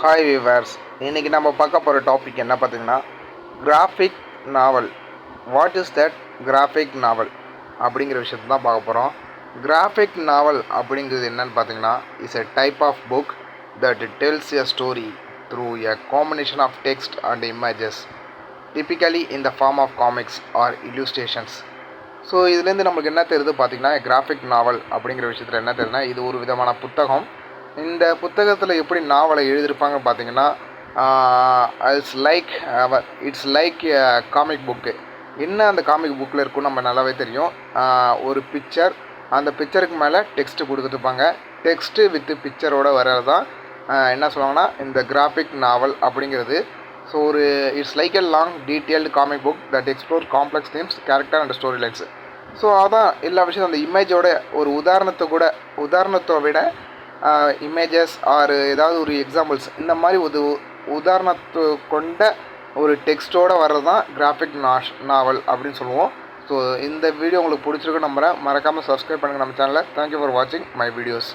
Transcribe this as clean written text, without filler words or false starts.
Hi viewers, இன்றைக்கி நம்ம பார்க்க போகிற டாபிக் என்ன பார்த்தீங்கன்னா, graphic novel. What is that graphic நாவல் அப்படிங்கிற விஷயத்தை தான் பார்க்க போகிறோம். கிராஃபிக் நாவல் அப்படிங்கிறது என்னன்னு பார்த்தீங்கன்னா, is a type of book that tells a story through a combination of text and images, typically in the form of comics or illustrations. So இதுலேருந்து நம்மளுக்கு என்ன தெரியுது பார்த்தீங்கன்னா, கிராஃபிக் நாவல் அப்படிங்கிற விஷயத்தில் என்ன தெரியுதுன்னா, இது ஒரு விதமான புத்தகம். இந்த புத்தகத்தில் எப்படி நாவலை எழுதியிருப்பாங்க பார்த்தீங்கன்னா, இட்ஸ் லைக் காமிக் புக்கு. என்ன அந்த காமிக் புக்கில் இருக்கும் நம்ம நல்லாவே தெரியும். ஒரு பிக்சர், அந்த பிக்சருக்கு மேலே டெக்ஸ்ட்டு கொடுத்துட்ருப்பாங்க. டெக்ஸ்ட்டு வித்து பிக்சரோட வர்றது தான் என்ன சொல்லுவாங்கன்னா இந்த கிராஃபிக் நாவல் அப்படிங்கிறது. So it's like a long detailed comic book that explore complex themes, character and story lines. So அதான் எல்லா விஷயம். அந்த இமேஜோட ஒரு உதாரணத்தை விட இமேஜஸ் ஆர் ஏதாவது ஒரு எக்ஸாம்பிள்ஸ், இந்த மாதிரி ஒரு உதாரணத்தை கொண்ட ஒரு டெக்ஸ்ட்டோடு வர்றது தான் கிராஃபிக் நாவல் அப்படின்னு சொல்லுவோம். ஸோ இந்த வீடியோ உங்களுக்கு பிடிச்சிருக்குன்னு நம்புகிறேன். மறக்காமல் சப்ஸ்கிரைப் பண்ணுங்கள் நம்ம சேனலை. தேங்க்யூ ஃபார் வாட்சிங் மை வீடியோஸ்.